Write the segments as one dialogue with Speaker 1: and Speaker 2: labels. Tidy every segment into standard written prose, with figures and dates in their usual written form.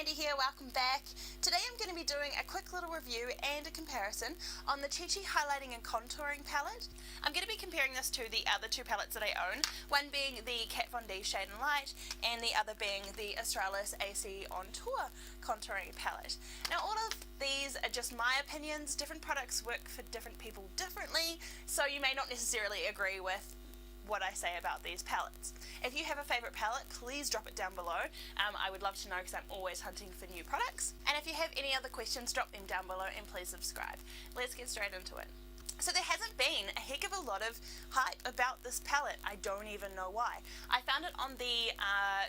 Speaker 1: Candy here, welcome back. Today I'm going to be doing a quick little review and a comparison on the Chichi Highlighting and Contouring palette. I'm going to be comparing this to the other two palettes that I own, one being the Kat Von D Shade and Light and the other being the Australis AC On Tour Contouring palette. Now all of these are just my opinions. Different products work for different people differently, so you may not necessarily agree with what I say about these palettes. If you have a favourite palette, please drop it down below. I would love to know because I'm always hunting for new products. And if you have any other questions, drop them down below and please subscribe. Let's get straight into it. So there hasn't been a heck of a lot of hype about this palette. I don't even know why. I found it on the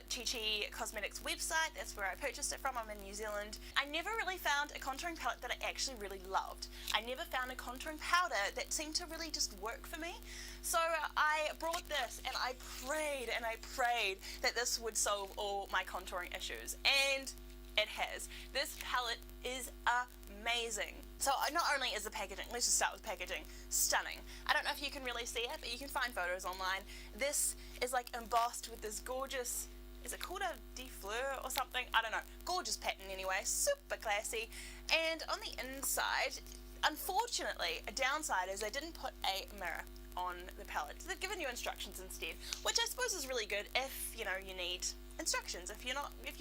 Speaker 1: Chichi Cosmetics website. That's where I purchased it from. I'm in New Zealand. I never really found a contouring palette that I actually really loved. I never found a contouring powder that seemed to really just work for me. So I brought this and I prayed that this would solve all my contouring issues. And it has. This palette is amazing. So not only is the packaging, let's just start with packaging, stunning. I don't know if you can really see it, but you can find photos online. This is like embossed with this gorgeous, is it called a defleur or something? I don't know. Gorgeous pattern anyway, super classy. And on the inside, unfortunately, a downside is they didn't put a mirror on the palette. They've given you instructions instead, which I suppose is really good if you need instructions, if you're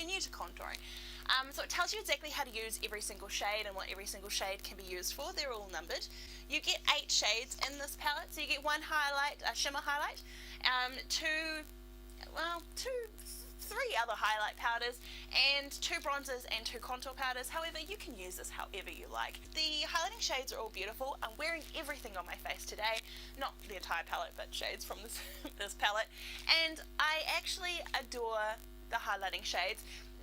Speaker 1: new to contouring. So it tells you exactly how to use every single shade and what every single shade can be used for. They're all numbered. You get 8 shades in this palette, so you get one highlight, a shimmer highlight, 3 other highlight powders, and 2 bronzers and 2 contour powders. However, you can use this however you like. The highlighting shades are all beautiful. I'm wearing everything on my face today, not the entire palette, but shades from this palette, and I actually adore the highlighting shades.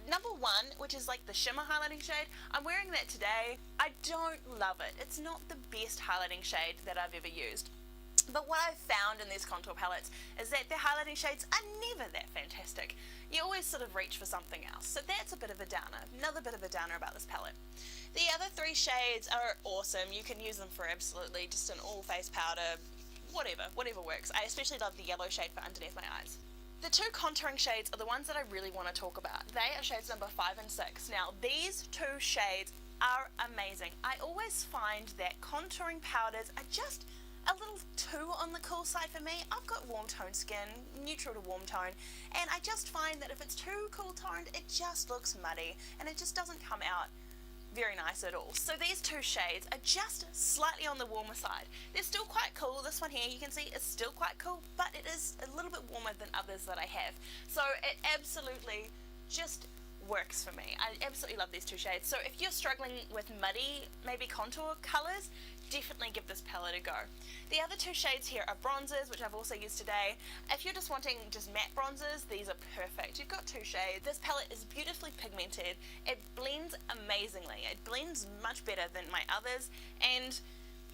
Speaker 1: Number 1, which is like the shimmer highlighting shade, I'm wearing that today. I don't love it. It's not the best highlighting shade that I've ever used. But what I've found in these contour palettes is that their highlighting shades are never that fantastic. You always sort of reach for something else. So that's a bit of a downer. Another bit of a downer about this palette. The other 3 shades are awesome. You can use them for absolutely just an all face powder, whatever works. I especially love the yellow shade for underneath my eyes. The 2 contouring shades are the ones that I really want to talk about. They are shades number 5 and 6. Now these 2 shades are amazing. I always find that contouring powders are just a little too on the cool side for me. I've got warm tone skin, neutral to warm tone, and I just find that if it's too cool toned, it just looks muddy and it just doesn't come out very nice at all. So these 2 shades are just slightly on the warmer side. They're still quite cool. This one here, you can see, is still quite cool, but it is a little bit warmer than others that I have. So it absolutely just works for me. I absolutely love these 2 shades. So if you're struggling with muddy, maybe contour colors, definitely give this palette a go. The other 2 shades here are bronzers, which I've also used today. If you're just wanting just matte bronzers, these are perfect. You've got 2 shades. This palette is beautifully pigmented. It blends amazingly. It blends much better than my others, and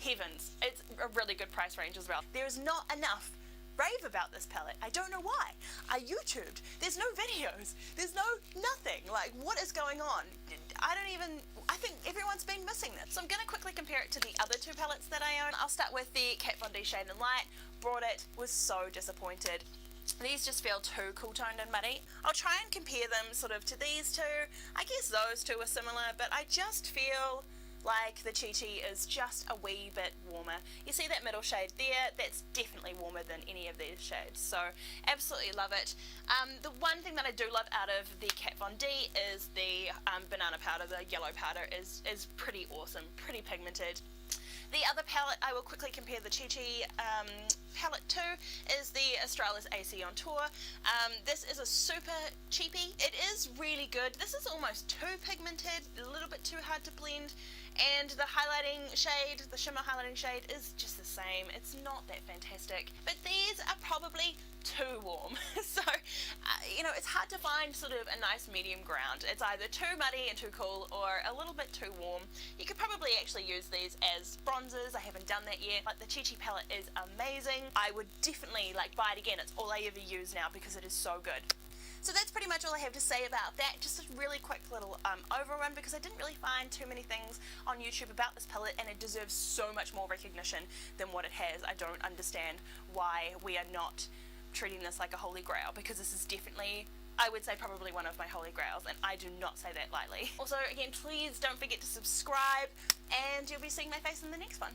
Speaker 1: heavens, it's a really good price range as well. There is not enough rave about this palette. I don't know why. I YouTubed. There's no videos. There's nothing. Like, what is going on? I think everyone's been missing this. So I'm going to quickly compare it to the other 2 palettes that I own. I'll start with the Kat Von D Shade and Light. Brought it, was so disappointed. These just feel too cool toned and muddy. I'll try and compare them sort of to these 2. I guess those 2 are similar, but I just feel like the Chichi is just a wee bit warmer. You see that middle shade there? That's definitely warmer than any of these shades, so absolutely love it. The one thing that I do love out of the Kat Von D is the banana powder. The yellow powder is pretty awesome, pretty pigmented. The other palette I will quickly compare the Chichi palette to is the Australis AC On Tour. This is a super cheapie. It is really good. This is almost too pigmented, a little bit too hard to blend, and the highlighting shade, the shimmer highlighting shade, is just the same. It's not that fantastic, but these are probably too warm. So, it's hard to find sort of a nice medium ground. It's either too muddy and too cool or a little bit too warm. You could probably actually use these as bronzers. I haven't done that yet. Like, the Chichi palette is amazing. I would definitely buy it again. It's all I ever use now because it is so good. So that's pretty much all I have to say about that. Just a really quick little overrun because I didn't really find too many things on YouTube about this palette, and it deserves so much more recognition than what it has. I don't understand why we are not treating this like a holy grail, because this is definitely I would say probably one of my holy grails, and I do not say that lightly. Also, again, please don't forget to subscribe, and you'll be seeing my face in the next one.